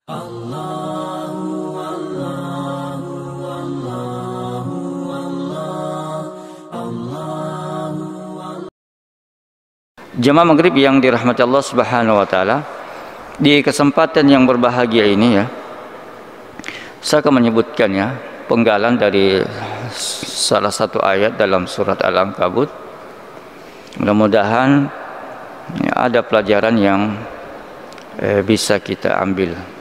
Jemaah maghrib yang dirahmati Allah Subhanahu wa taala, di kesempatan yang berbahagia ini ya, saya akan menyebutkan ya penggalan dari salah satu ayat dalam surat Al-Ankabut. Mudah-mudahan ya, ada pelajaran yang bisa kita ambil.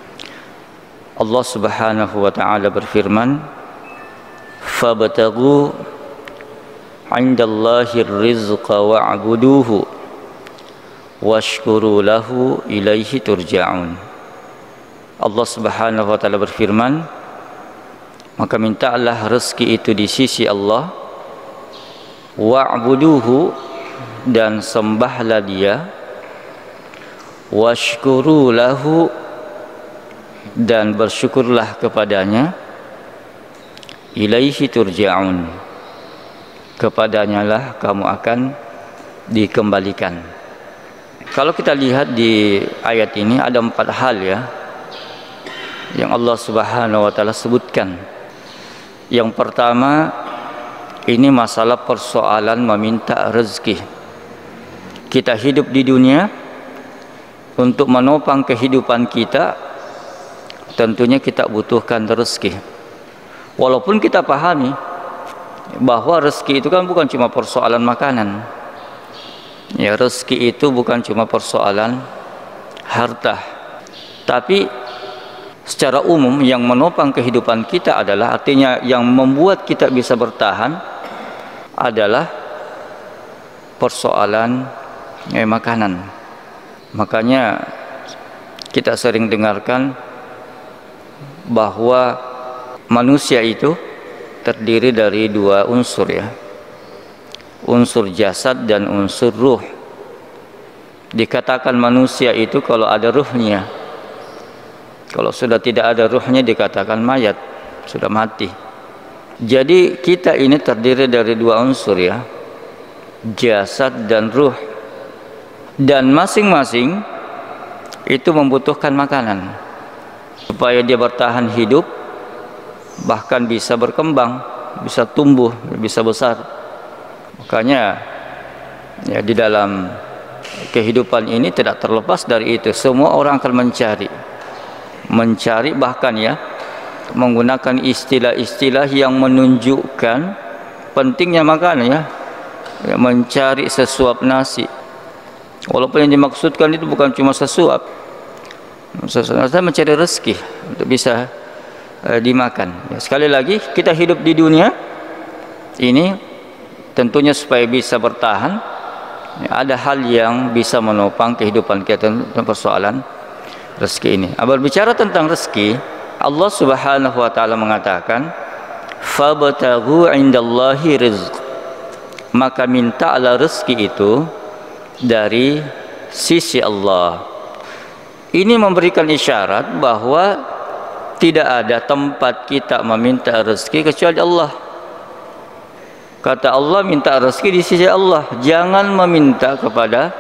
Allah Subhanahu wa taala berfirman, "Fabtaghu 'indallahi ar-rizqa wa'buduhu washkuru lahu ilaihi turja'un." Allah Subhanahu wa taala berfirman, maka mintalah rezeki itu di sisi Allah, wa'buduhu, dan sembahlah dia, washkuru lahu, dan bersyukurlah kepadanya, ilaihi turja'un, kepadanya lah kamu akan dikembalikan. Kalau kita lihat di ayat ini ada 4 hal ya yang Allah Subhanahu wa taala sebutkan. Yang pertama, ini masalah persoalan meminta rezeki. Kita hidup di dunia untuk menopang kehidupan kita, tentunya kita butuhkan rezeki. Walaupun kita pahami bahwa rezeki itu kan bukan cuma persoalan makanan. Ya, rezeki itu bukan cuma persoalan harta, tapi secara umum yang menopang kehidupan kita adalah, artinya yang membuat kita bisa bertahan adalah persoalan makanan. Makanya kita sering dengarkan bahwa manusia itu terdiri dari 2 unsur ya, unsur jasad dan unsur ruh. Dikatakan manusia itu kalau ada ruhnya. Kalau sudah tidak ada ruhnya dikatakan mayat, sudah mati. Jadi kita ini terdiri dari 2 unsur ya, jasad dan ruh. Dan masing-masing itu membutuhkan makanan supaya dia bertahan hidup, bahkan bisa berkembang, bisa tumbuh, bisa besar. Makanya ya, di dalam kehidupan ini tidak terlepas dari itu. Semua orang akan mencari bahkan ya menggunakan istilah-istilah yang menunjukkan pentingnya makan ya, mencari sesuap nasi. Walaupun yang dimaksudkan itu bukan cuma sesuap, saya mencari rezeki untuk bisa dimakan ya. Sekali lagi, kita hidup di dunia ini tentunya supaya bisa bertahan ya, ada hal yang bisa menopang kehidupan kita tentang persoalan rezeki ini. Berbicara tentang rezeki, Allah Subhanahu wa taala mengatakan, "Fabtaghu 'indallahi rizq." Maka mintalah rezeki itu dari sisi Allah. Ini memberikan isyarat bahwa tidak ada tempat kita meminta rezeki kecuali Allah. Kata Allah, minta rezeki di sisi Allah, jangan meminta kepada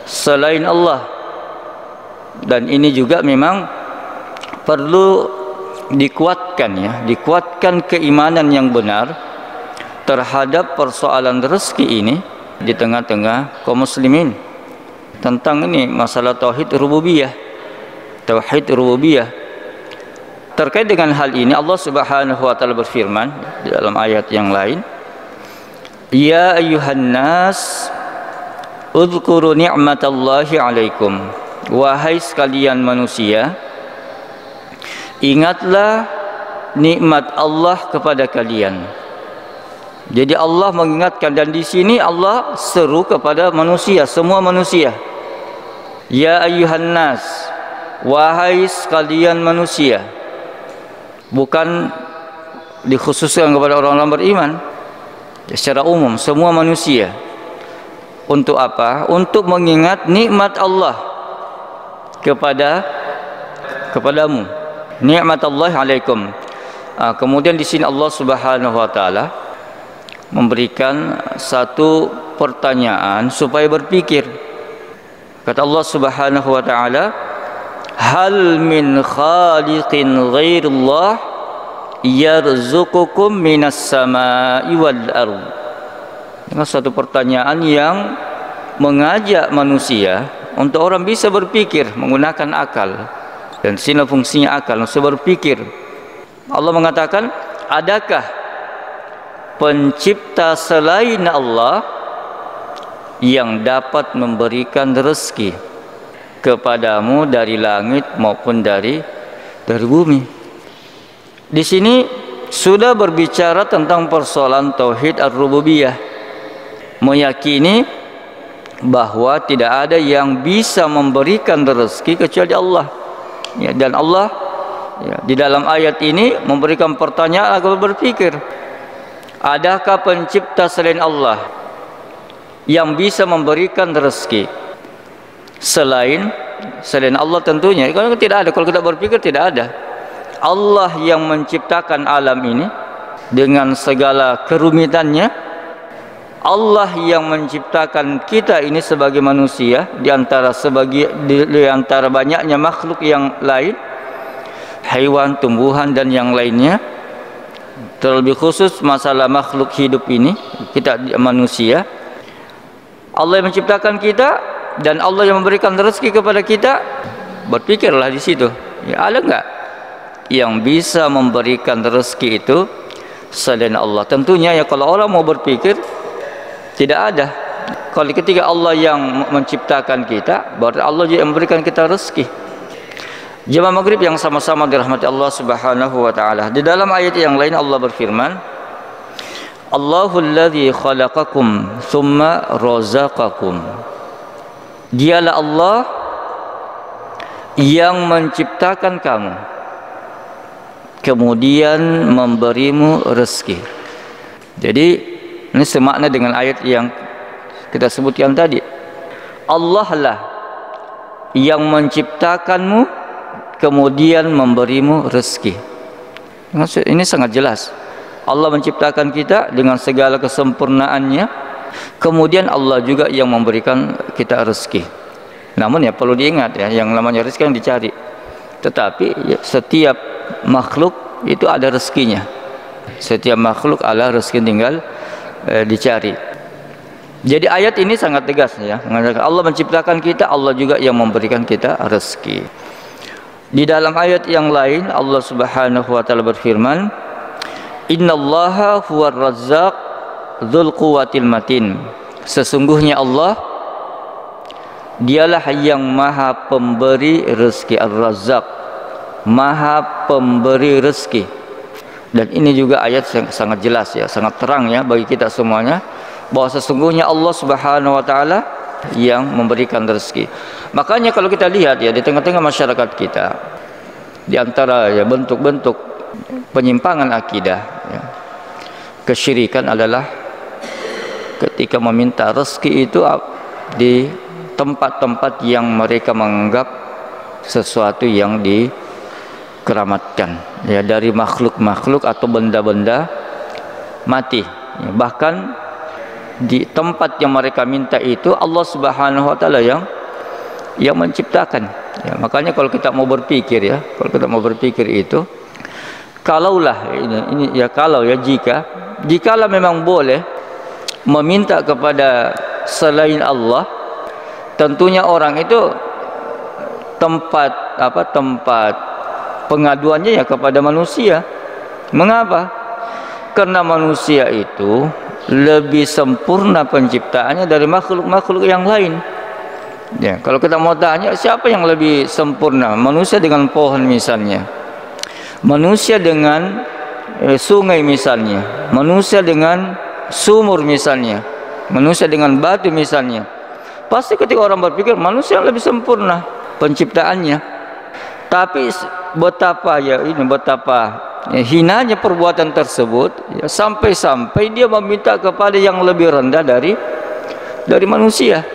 selain Allah. Dan ini juga memang perlu dikuatkan ya, dikuatkan keimanan yang benar terhadap persoalan rezeki ini di tengah-tengah kaum muslimin. Tentang ini masalah tauhid rububiyah. Tauhid rububiyah. Terkait dengan hal ini Allah Subhanahu wa taala berfirman di dalam ayat yang lain, "Ya ayyuhan nas, udhkuru ni'matallahi 'alaikum." Wahai sekalian manusia, ingatlah nikmat Allah kepada kalian. Jadi Allah mengingatkan, dan di sini Allah seru kepada manusia, semua manusia. Ya ayyuhan nas, wahai sekalian manusia. Bukan dikhususkan kepada orang-orang beriman, secara umum semua manusia. Untuk apa? Untuk mengingat nikmat Allah kepadamu. Nikmat Allah alaikum. Kemudian di sini Allah Subhanahu wa taala memberikan satu pertanyaan supaya berpikir. Kata Allah Subhanahu wa taala, hal min khaliqin ghairullah yarzuqukum minas samai wal ardh. Ini satu pertanyaan yang mengajak manusia untuk orang bisa berpikir menggunakan akal. Dan sini fungsinya akal, bisa berpikir. Allah mengatakan, adakah pencipta selain Allah yang dapat memberikan rezeki kepadamu dari langit maupun dari bumi? Di sini sudah berbicara tentang persoalan tauhid ar-rububiyah, meyakini bahwa tidak ada yang bisa memberikan rezeki kecuali Allah. Ya, dan Allah ya, di dalam ayat ini memberikan pertanyaan agar berpikir, adakah pencipta selain Allah yang bisa memberikan rezeki selain Allah? Tentunya kalau tidak ada, kalau kita berpikir tidak ada. Allah yang menciptakan alam ini dengan segala kerumitannya, Allah yang menciptakan kita ini sebagai manusia di antara banyaknya makhluk yang lain, hewan, tumbuhan dan yang lainnya. Terlebih khusus masalah makhluk hidup ini, kita manusia. Allah yang menciptakan kita dan Allah yang memberikan rezeki kepada kita. Berpikirlah di situ. Ya, ada enggak yang bisa memberikan rezeki itu selain Allah? Tentunya ya, kalau orang mau berpikir tidak ada. Kalau ketika Allah yang menciptakan kita, berarti Allah juga yang memberikan kita rezeki. Jemaah maghrib yang sama-sama dirahmati Allah Subhanahu wa taala. Di dalam ayat yang lain Allah berfirman, Allahul ladzi khalaqakum tsumma razaqakum. Dialah Allah yang menciptakan kamu, kemudian memberimu rezeki. Jadi ini semakna dengan ayat yang kita sebutkan tadi. Allah lah yang menciptakanmu, kemudian memberimu rezeki. Maksud ini sangat jelas. Allah menciptakan kita dengan segala kesempurnaannya, kemudian Allah juga yang memberikan kita rezeki. Namun ya perlu diingat ya, yang namanya rezeki yang dicari. Tetapi ya, setiap makhluk itu ada rezekinya. Setiap makhluk ada rezeki, tinggal dicari. Jadi ayat ini sangat tegas ya, mengatakan Allah menciptakan kita, Allah juga yang memberikan kita rezeki. Di dalam ayat yang lain Allah Subhanahu wa taala berfirman, innallaha huwar razzaq dzul quwwatil matin. Sesungguhnya Allah dialah yang maha pemberi rezeki, ar-razzaq, maha pemberi rezeki. Dan ini juga ayat yang sangat jelas ya, sangat terang ya bagi kita semuanya, bahwa sesungguhnya Allah Subhanahu wa taala yang memberikan rezeki. Makanya kalau kita lihat ya di tengah-tengah masyarakat kita, di antara ya bentuk-bentuk penyimpangan akidah ya, kesyirikan adalah ketika meminta rezeki itu di tempat-tempat yang mereka menganggap sesuatu yang dikeramatkan ya, dari makhluk-makhluk atau benda-benda mati ya. Bahkan di tempat yang mereka minta itu Allah Subhanahu wa taala yang menciptakan ya. Makanya kalau kita mau berpikir ya, kalau kita mau berpikir itu, kalaulah ini ya, kalau ya jikalau memang boleh meminta kepada selain Allah, tentunya orang itu tempat pengaduannya ya kepada manusia. Mengapa? Karena manusia itu lebih sempurna penciptaannya dari makhluk-makhluk yang lain. Ya, kalau kita mau tanya siapa yang lebih sempurna, manusia dengan pohon misalnya, manusia dengan sungai misalnya, manusia dengan sumur misalnya, manusia dengan batu misalnya, pasti ketika orang berpikir manusia yang lebih sempurna penciptaannya. Tapi betapa hinanya perbuatan tersebut ya, sampai-sampai dia meminta kepada yang lebih rendah dari manusia.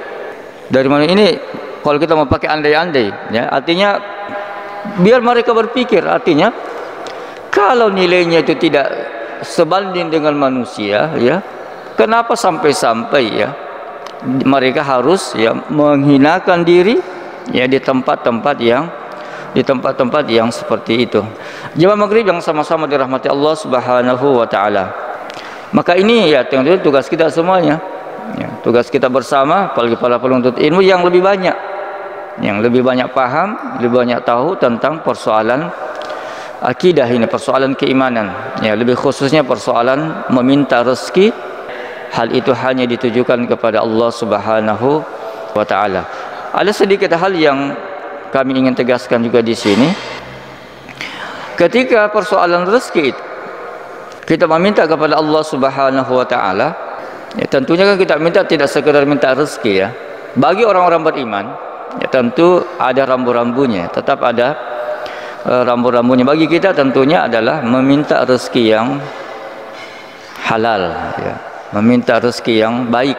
Dari mana ini? Kalau kita mau pakai andai-andai ya, artinya biar mereka berpikir, artinya kalau nilainya itu tidak sebanding dengan manusia ya, kenapa sampai-sampai ya mereka harus ya menghinakan diri ya di tempat-tempat yang di tempat-tempat yang seperti itu. Jemaah maghrib yang sama-sama dirahmati Allah Subhanahu wa taala. Maka ini ya tentunya tugas kita semuanya. Ya, tugas kita bersama, apalagi para penuntut ilmu yang lebih banyak, paham, lebih banyak tahu tentang persoalan akidah ini, persoalan keimanan. Ya, lebih khususnya persoalan meminta rezeki. Hal itu hanya ditujukan kepada Allah Subhanahu wa taala. Ada sedikit hal yang kami ingin tegaskan juga di sini. Ketika persoalan rezeki itu kita meminta kepada Allah Subhanahu wa taala, ya tentunya kan kita minta tidak sekedar minta rezeki ya. Bagi orang-orang beriman, ya tentu ada rambu-rambunya, tetap ada rambu-rambunya. Bagi kita tentunya adalah meminta rezeki yang halal ya. Meminta rezeki yang baik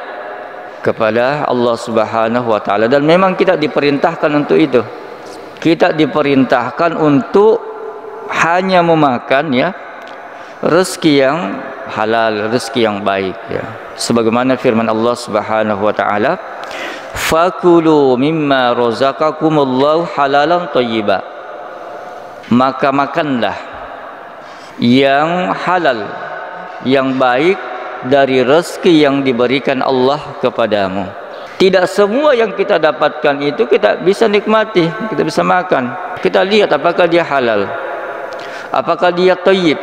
kepada Allah Subhanahu wa taala, dan memang kita diperintahkan untuk itu. Kita diperintahkan untuk hanya memakan ya rezeki yang halal, rezeki yang baik ya. Sebagaimana firman Allah Subhanahu wa taala, "Fakulu mimma razaqakumullahu halalan thayyiba." Maka makanlah yang halal, yang baik dari rezeki yang diberikan Allah kepadamu. Tidak semua yang kita dapatkan itu kita bisa nikmati, kita bisa makan. Kita lihat apakah dia halal, apakah dia thayyib.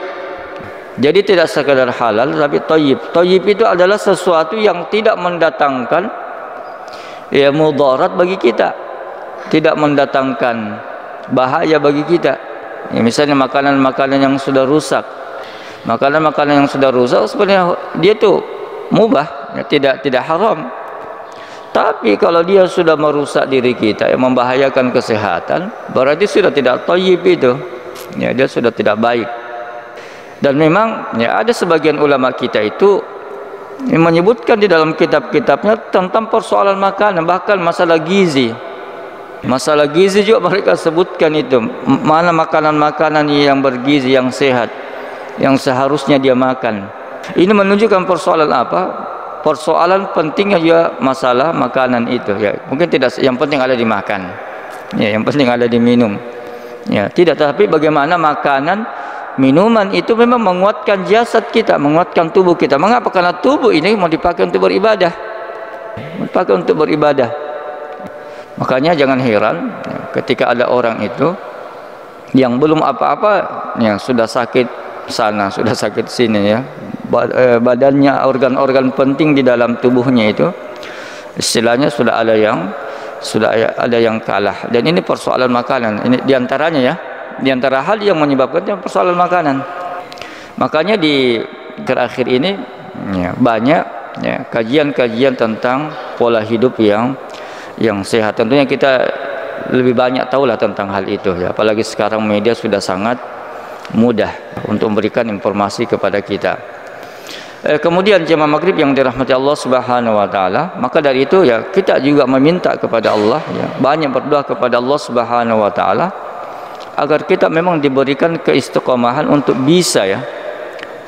Jadi tidak sekadar halal tapi thayyib. Thayyib itu adalah sesuatu yang tidak mendatangkan ya mudarat bagi kita, tidak mendatangkan bahaya bagi kita. Ya, misalnya makanan-makanan yang sudah rusak, makanan-makanan yang sudah rusak sebenarnya dia itu mubah, ya, tidak haram. Tapi kalau dia sudah merusak diri kita, yang membahayakan kesehatan, berarti sudah tidak thayyib itu. Ya, dia sudah tidak baik. Dan memang ya ada sebagian ulama kita itu yang menyebutkan di dalam kitab-kitabnya tentang persoalan makanan, bahkan masalah gizi. Masalah gizi juga mereka sebutkan itu. Mana makanan-makanan yang bergizi, yang sehat, yang seharusnya dia makan. Ini menunjukkan persoalan apa? Persoalan pentingnya juga masalah makanan itu ya. Mungkin tidak yang penting ada dimakan, ya, yang penting ada diminum, ya, tidak. Tapi bagaimana makanan, minuman itu memang menguatkan jasad kita, menguatkan tubuh kita. Mengapa? Karena tubuh ini mau dipakai untuk beribadah, dipakai untuk beribadah. Makanya jangan heran ya, ketika ada orang itu yang belum apa-apa, yang sudah sakit sana, sudah sakit sini ya, badannya, organ-organ penting di dalam tubuhnya itu istilahnya sudah ada yang kalah. Dan ini persoalan makanan. Ini diantaranya ya, diantara hal yang menyebabkan persoalan makanan. Makanya di terakhir ini ya, banyak ya, kajian-kajian tentang pola hidup yang sehat. Tentunya kita lebih banyak tahulah tentang hal itu ya. Apalagi sekarang media sudah sangat mudah untuk memberikan informasi kepada kita. Kemudian jemaah maghrib yang dirahmati Allah Subhanahu wa taala, maka dari itu ya kita juga meminta kepada Allah ya, banyak berdoa kepada Allah Subhanahu wa taala agar kita memang diberikan keistiqomahan untuk bisa ya,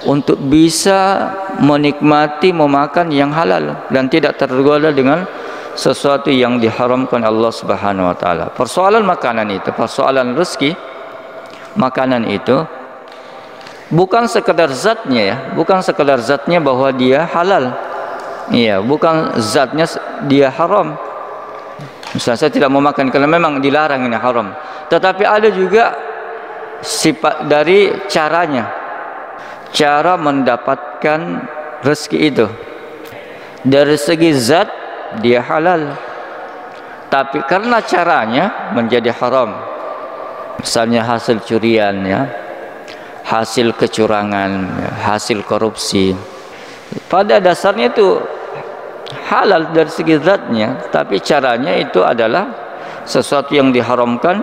untuk bisa menikmati memakan yang halal dan tidak tergoda dengan sesuatu yang diharamkan Allah Subhanahu wa taala. Persoalan makanan itu, persoalan rezeki makanan itu bukan sekedar zatnya ya, bukan sekedar zatnya bahwa dia halal. Iya, bukan zatnya dia haram. Misalnya saya tidak mau makan karena memang dilarang, ini haram. Tetapi ada juga sifat dari caranya, cara mendapatkan rezeki itu. Dari segi zat dia halal, tapi karena caranya menjadi haram. Misalnya hasil curian ya, hasil kecurangan ya, hasil korupsi, pada dasarnya itu halal dari segi zatnya, tapi caranya itu adalah sesuatu yang diharamkan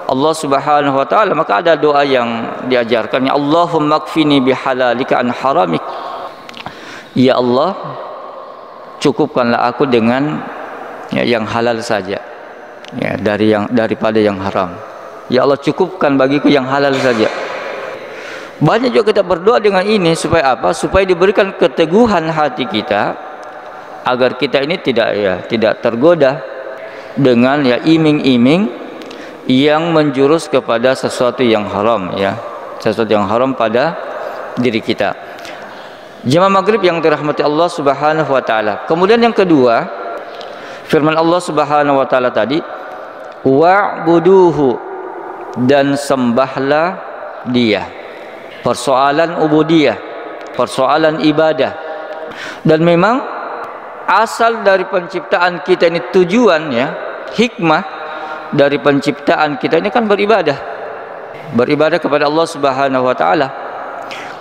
Allah Subhanahu wa taala. Maka ada doa yang diajarkan, ya Allahumma kfini bihalalika an haramik. Ya Allah, cukupkanlah aku dengan ya, yang halal saja ya, daripada yang haram. Ya Allah, cukupkan bagiku yang halal saja. Banyak juga kita berdoa dengan ini supaya apa? Supaya diberikan keteguhan hati kita agar kita ini tidak tergoda dengan ya iming-iming yang menjurus kepada sesuatu yang haram, ya, sesuatu yang haram pada diri kita. Jemaah maghrib yang dirahmati Allah Subhanahu wa taala. Kemudian yang kedua, firman Allah Subhanahu wa taala tadi, wa'buduhu, dan sembahlah Dia. Persoalan ubudiyah, persoalan ibadah. Dan memang asal dari penciptaan kita ini, tujuannya, hikmah dari penciptaan kita ini kan beribadah. Beribadah kepada Allah Subhanahu wa taala.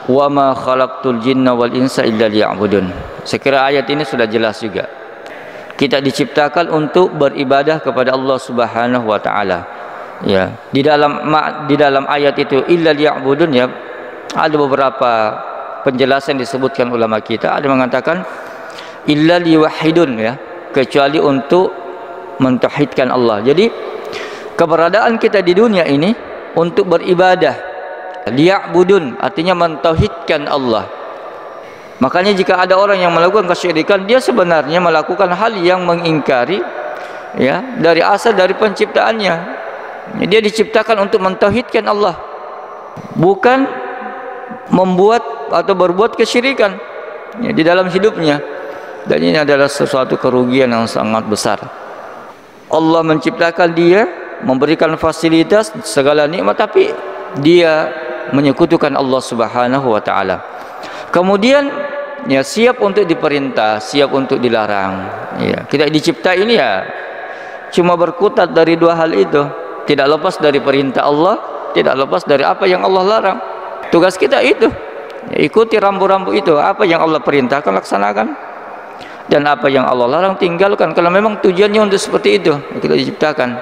Wa ma khalaqtul jinna wal insa illa liya'budun. Sekira ayat ini sudah jelas juga. Kita diciptakan untuk beribadah kepada Allah Subhanahu wa taala. Ya, di dalam ayat itu illa liya'budun, ya, ada beberapa penjelasan disebutkan ulama kita. Ada mengatakan illa liwahidun, ya, kecuali untuk mentauhidkan Allah. Jadi keberadaan kita di dunia ini untuk beribadah. Liya'budun artinya mentauhidkan Allah. Makanya jika ada orang yang melakukan kesyirikan, dia sebenarnya melakukan hal yang mengingkari, ya, dari asal dari penciptaannya. Dia diciptakan untuk mentauhidkan Allah, bukan membuat atau berbuat kesyirikan, ya, di dalam hidupnya. Dan ini adalah sesuatu kerugian yang sangat besar. Allah menciptakan dia, memberikan fasilitas, segala nikmat, tapi dia menyekutukan Allah Subhanahu wa taala. Kemudian, ya, siap untuk diperintah, siap untuk dilarang. Ya, kita dicipta ini, ya, cuma berkutat dari dua hal itu. Tidak lepas dari perintah Allah, tidak lepas dari apa yang Allah larang. Tugas kita itu, ya, ikuti rambu-rambu itu. Apa yang Allah perintahkan, laksanakan. Dan apa yang Allah larang, tinggalkan. Kalau memang tujuannya untuk seperti itu, kita diciptakan.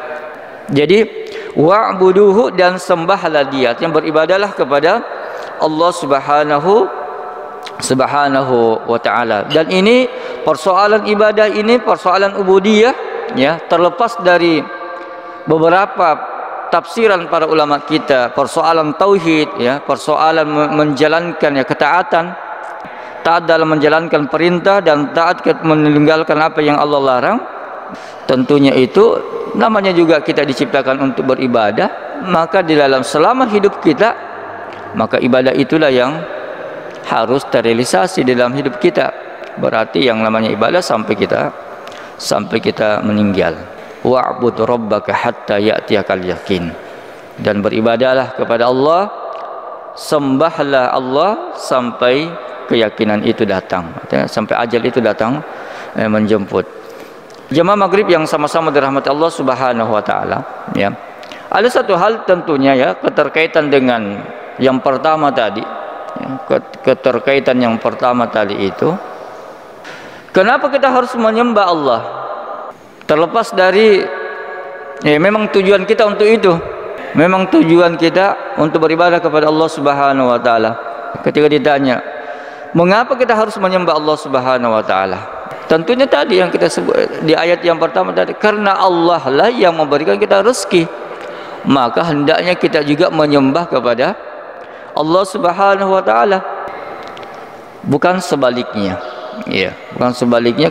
Jadi wa'buduhu, dan sembahlah Dia, yang beribadalah kepada Allah Subhanahu wa taala. Dan ini persoalan ibadah ini, persoalan ubudiyah, ya, terlepas dari beberapa tafsiran para ulama kita, persoalan tauhid, ya, persoalan menjalankan, ya, ketaatan, taat dalam menjalankan perintah dan taat meninggalkan apa yang Allah larang. Tentunya itu namanya juga kita diciptakan untuk beribadah. Maka di dalam selama hidup kita, maka ibadah itulah yang harus terrealisasi di dalam hidup kita. Berarti yang namanya ibadah sampai kita meninggal. Wa'bud rabbaka hatta ya'tiyakal yakin. Dan beribadahlah kepada Allah, sembahlah Allah sampai keyakinan itu datang, sampai ajal itu datang, menjemput. Jemaah maghrib yang sama-sama dirahmati Allah Subhanahu wa taala, ya. Ada satu hal tentunya, ya, keterkaitan dengan yang pertama tadi, ya, keterkaitan yang pertama tadi itu. Kenapa kita harus menyembah Allah? Terlepas dari, ya, memang tujuan kita untuk itu. Memang tujuan kita untuk beribadah kepada Allah Subhanahu wa taala. Ketika ditanya, mengapa kita harus menyembah Allah Subhanahu wa taala? Tentunya tadi yang kita sebut di ayat yang pertama tadi, karena Allah lah yang memberikan kita rezeki. Maka hendaknya kita juga menyembah kepada Allah Subhanahu wa taala. Bukan sebaliknya. Ya, bukan sebaliknya.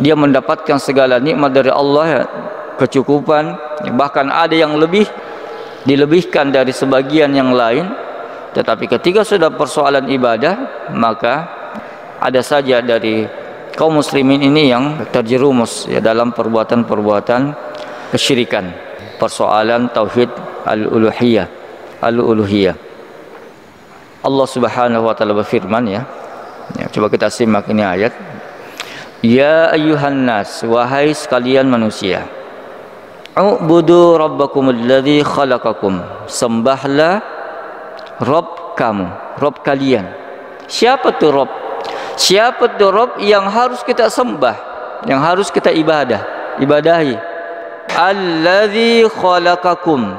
Dia mendapatkan segala nikmat dari Allah, ya, kecukupan, bahkan ada yang dilebihkan dari sebagian yang lain. Tetapi ketika sudah persoalan ibadah, maka ada saja dari kaum muslimin ini yang terjerumus, ya, dalam perbuatan-perbuatan kesyirikan. Persoalan tauhid al-uluhiyah. Allah Subhanahu wa taala berfirman, ya, coba kita simak ini ayat. Ya ayyuhan nas, wahai sekalian manusia, u'budu rabbakumul ladzi khalaqakum, sembahlah Rabb kamu, Rabb kalian. Siapa tuh Rabb? Siapa tuh Rabb yang harus kita sembah, yang harus kita ibadahi? Alladzi khalaqakum,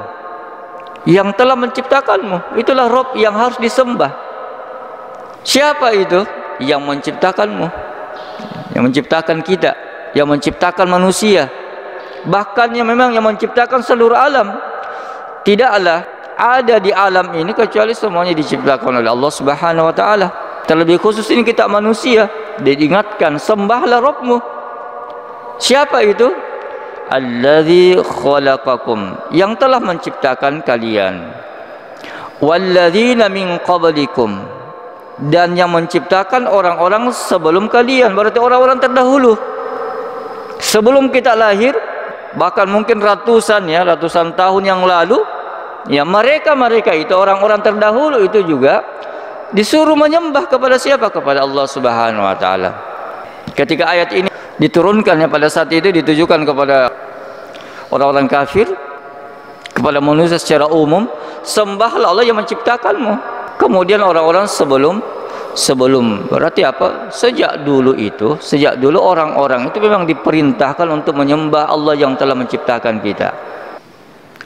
yang telah menciptakanmu. Itulah Rabb yang harus disembah. Siapa itu? Yang menciptakanmu, yang menciptakan kita, yang menciptakan manusia, bahkan yang memang yang menciptakan seluruh alam. Tidaklah ada di alam ini kecuali semuanya diciptakan oleh Allah Subhanahu wa taala. Terlebih khusus ini kita manusia, diingatkan, sembahlah Rabbmu. Siapa itu? Alladzi khalaqakum, yang telah menciptakan kalian, walladzina min qablikum, dan yang menciptakan orang-orang sebelum kalian, berarti orang-orang terdahulu sebelum kita lahir, bahkan mungkin ratusan tahun yang lalu, ya mereka itu orang-orang terdahulu itu juga disuruh menyembah kepada siapa? Kepada Allah Subhanahu wa taala. Ketika ayat ini diturunkannya pada saat itu ditujukan kepada orang-orang kafir, kepada manusia secara umum, sembahlah Allah yang menciptakanmu. Kemudian orang-orang sebelum berarti apa? Sejak dulu orang-orang itu memang diperintahkan untuk menyembah Allah yang telah menciptakan kita.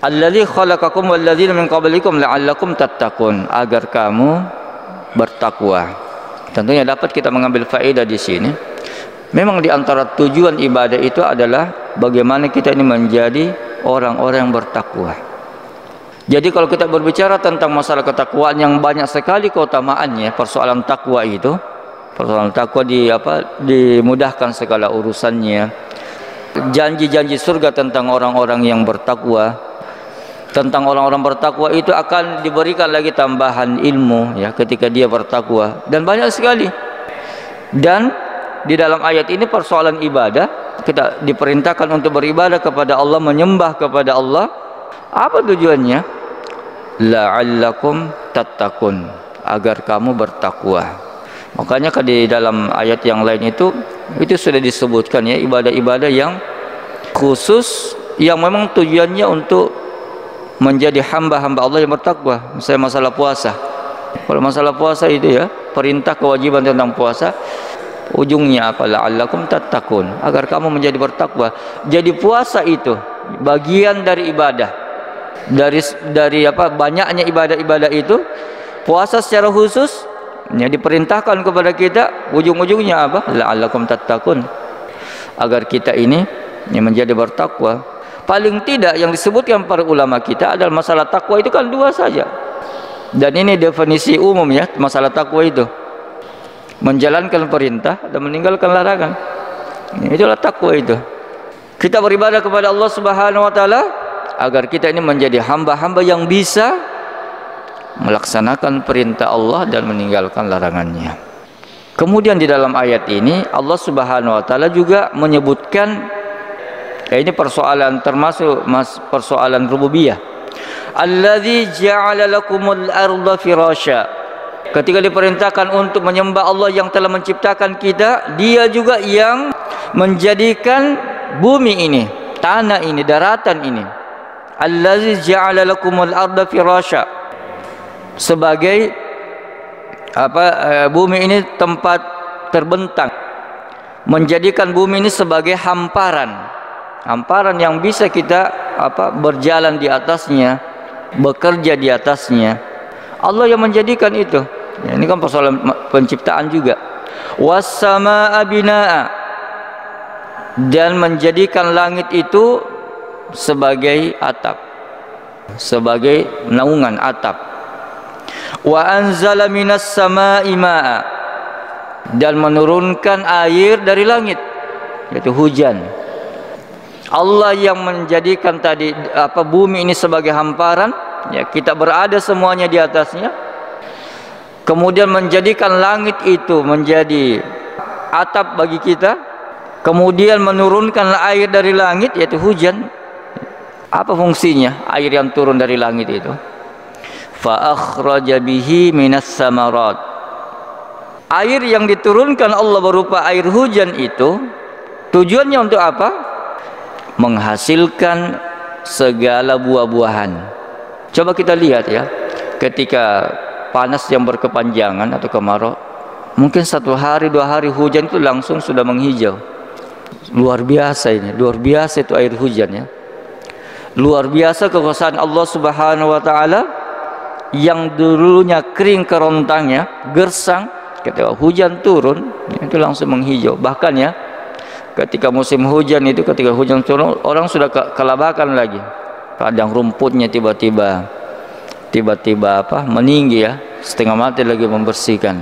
Alladzi khalaqakum walladzina min qablikum la'allakum tattaqun, agar kamu bertakwa. Tentunya dapat kita mengambil faedah di sini. Memang di antara tujuan ibadah itu adalah bagaimana kita ini menjadi orang-orang yang bertakwa. Jadi kalau kita berbicara tentang masalah ketakwaan yang banyak sekali keutamaannya, persoalan takwa itu, persoalan takwa dimudahkan segala urusannya. Janji-janji surga tentang orang-orang yang bertakwa, tentang orang-orang bertakwa itu akan diberikan lagi tambahan ilmu ya ketika dia bertakwa, dan banyak sekali. Dan di dalam ayat ini persoalan ibadah, kita diperintahkan untuk beribadah kepada Allah, menyembah kepada Allah. Apa tujuannya? La'allakum tattaqun, agar kamu bertakwa. Makanya di dalam ayat yang lain itu sudah disebutkan ya, ibadah-ibadah yang khusus yang memang tujuannya untuk menjadi hamba-hamba Allah yang bertakwa. Misalnya masalah puasa. Kalau masalah puasa itu ya, perintah kewajiban tentang puasa, ujungnya apa? La'allakum tattaqun, agar kamu menjadi bertakwa. Jadi puasa itu bagian dari ibadah. Dari banyaknya ibadah-ibadah itu, puasa secara khusus ya diperintahkan kepada kita, ujung-ujungnya apa? La'allakum tattaqun, agar kita ini menjadi bertakwa. Paling tidak yang disebutkan para ulama kita adalah masalah takwa itu kan dua saja. Dan ini definisi umum ya, masalah takwa itu menjalankan perintah dan meninggalkan larangan. Itulah takwa itu. Kita beribadah kepada Allah Subhanahu wa taala agar kita ini menjadi hamba-hamba yang bisa melaksanakan perintah Allah dan meninggalkan larangannya. Kemudian di dalam ayat ini Allah Subhanahu wa taala juga menyebutkan ini persoalan, termasuk persoalan rububiyah. Alladzi ja'ala lakumul arda firasya. Ketika diperintahkan untuk menyembah Allah yang telah menciptakan kita, Dia juga yang menjadikan bumi ini, tanah ini, daratan ini. Allazi ja'ala lakumul arda firasya, sebagai bumi ini tempat terbentang, menjadikan bumi ini sebagai hamparan yang bisa kita berjalan di atasnya, bekerja di atasnya. Allah yang menjadikan itu. Ya, ini kan persoalan penciptaan juga. Was-samaa'a binaa'a, dan menjadikan langit itu sebagai atap, sebagai naungan atap. Wa anzala minas samaa'i maa'a, dan menurunkan air dari langit, yaitu hujan. Allah yang menjadikan tadi bumi ini sebagai hamparan, ya kita berada semuanya di atasnya. Kemudian menjadikan langit itu menjadi atap bagi kita. Kemudian menurunkan air dari langit, yaitu hujan. Apa fungsinya air yang turun dari langit itu? Fa akhraja bihi minas samarat. Air yang diturunkan Allah berupa air hujan itu tujuannya untuk apa? Menghasilkan segala buah-buahan. Coba kita lihat ya, ketika panas yang berkepanjangan atau kemarau, mungkin 1 hari 2 hari hujan itu langsung sudah menghijau. Luar biasa ini, luar biasa itu air hujan ya. Luar biasa kekuasaan Allah Subhanahu wa taala, yang dulunya kering kerontangnya, gersang, ketika hujan turun itu langsung menghijau. Bahkan ya, ketika musim hujan itu, ketika hujan turun, orang sudah kelabakan lagi. Padang rumputnya tiba-tiba meninggi ya, setengah mati lagi membersihkan.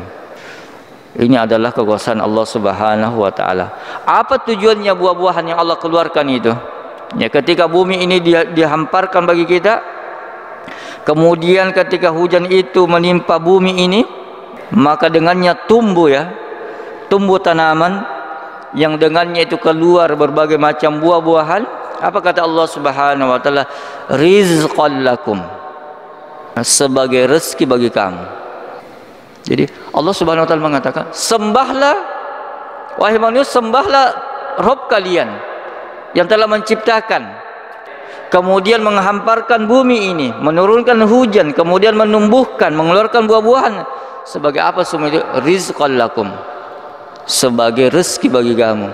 Ini adalah kekuasaan Allah Subhanahu wa taala. Apa tujuannya buah-buahan yang Allah keluarkan itu? Ya, ketika bumi ini dihamparkan bagi kita, kemudian ketika hujan itu menimpa bumi ini, maka dengannya tumbuh tumbuh tanaman yang dengannya itu keluar berbagai macam buah-buahan. Apa kata Allah Subhanahu wa taala? Rizqan lakum, sebagai rezeki bagi kamu. Jadi Allah Subhanahu wa taala mengatakan, sembahlah wahai manusia, sembahlah Rabb kalian yang telah menciptakan, kemudian menghamparkan bumi ini, menurunkan hujan, kemudian menumbuhkan, mengeluarkan buah-buahan. Sebagai apa semua itu? Rizqan lakum, sebagai rezeki bagi kamu.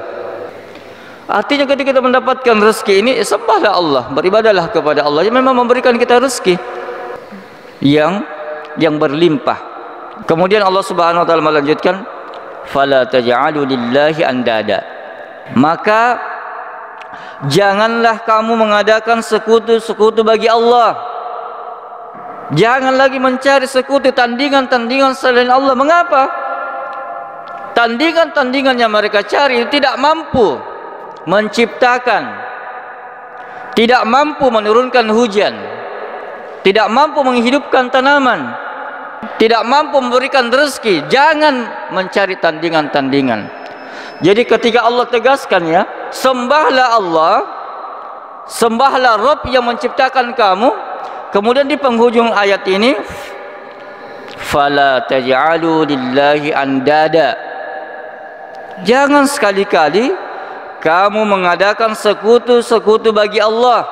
Artinya ketika kita mendapatkan rezeki ini, sembahlah Allah, beribadahlah kepada Allah yang memang memberikan kita rezeki yang berlimpah. Kemudian Allah Subhanahu wa taala melanjutkan, fala taj'alu lillahi andada, maka janganlah kamu mengadakan sekutu-sekutu bagi Allah. Jangan lagi mencari sekutu, tandingan-tandingan selain Allah. Mengapa? Tandingan-tandingan yang mereka cari tidak mampu menciptakan, tidak mampu menurunkan hujan, tidak mampu menghidupkan tanaman, tidak mampu memberikan rezeki. Jangan mencari tandingan-tandingan. Jadi ketika Allah tegaskan, sembahlah Allah, sembahlah Rabb yang menciptakan kamu. Kemudian di penghujung ayat ini, fala taj'alu lillahi andada, jangan sekali-kali kamu mengadakan sekutu-sekutu bagi Allah.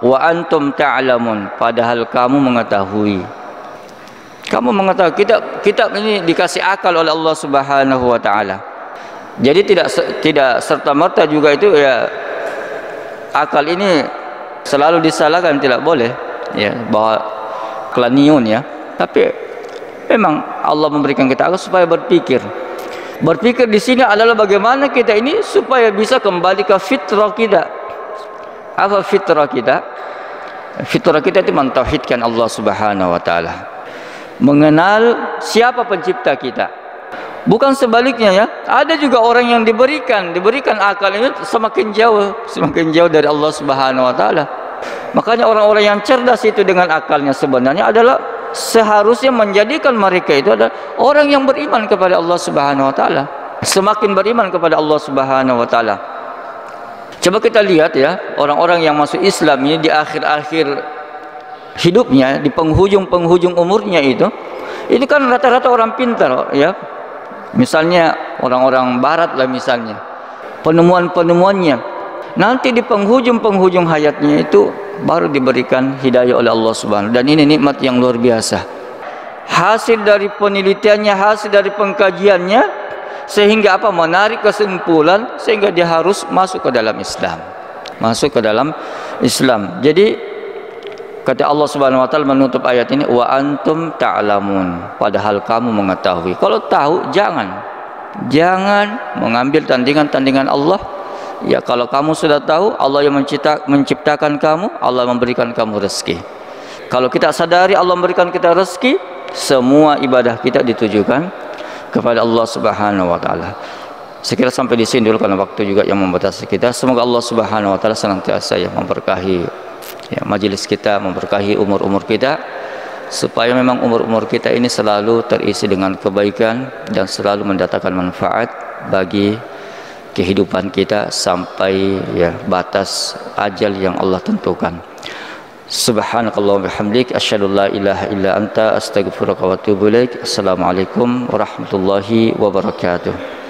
Wa antum ta'lamun, padahal kamu mengetahui. Kamu mengetahui kitab ini dikasih akal oleh Allah Subhanahu wa taala. Jadi tidak serta-merta juga itu akal ini selalu disalahkan, tidak boleh bahwa kelaniun tapi memang Allah memberikan kita akal supaya berpikir. Berpikir di sini adalah bagaimana kita ini supaya bisa kembali ke fitrah kita. Apa fitrah kita? Fitrah kita itu mentauhidkan Allah Subhanahu wa taala, mengenal siapa pencipta kita. Bukan sebaliknya ada juga orang yang diberikan akal ini semakin jauh dari Allah Subhanahu wa taala. Makanya orang-orang yang cerdas itu dengan akalnya sebenarnya adalah seharusnya menjadikan mereka itu adalah orang yang beriman kepada Allah Subhanahu wa taala, semakin beriman kepada Allah Subhanahu wa taala. Coba kita lihat orang-orang yang masuk Islam ini di akhir-akhir hidupnya, di penghujung umurnya itu kan rata-rata orang pintar Misalnya orang-orang barat lah misalnya, penemuan-penemuannya nanti di penghujung hayatnya itu baru diberikan hidayah oleh Allah Subhanahu. Dan ini nikmat yang luar biasa, hasil dari penelitiannya, hasil dari pengkajiannya, sehingga menarik kesimpulan sehingga dia harus masuk ke dalam Islam. Jadi kata Allah Subhanahu wa taala menutup ayat ini, wa antum ta'lamun, padahal kamu mengetahui. Kalau tahu jangan mengambil tandingan-tandingan Allah. Kalau kamu sudah tahu Allah yang menciptakan kamu, Allah memberikan kamu rezeki. Kalau kita sadari Allah memberikan kita rezeki, semua ibadah kita ditujukan kepada Allah Subhanahu wa taala. Sekira sampai di sini dulu karena waktu juga yang membatasi kita. Semoga Allah Subhanahu wa taala senantiasa memberkahi majelis kita, memberkahi umur-umur kita, supaya memang umur-umur kita ini selalu terisi dengan kebaikan dan selalu mendatangkan manfaat bagi kehidupan kita sampai batas ajal yang Allah tentukan. Subhanakallah wa bihamdik, asyhadu an la ilaha illa anta, astaghfiruka wa atubu ilaik. Assalamualaikum warahmatullahi wabarakatuh.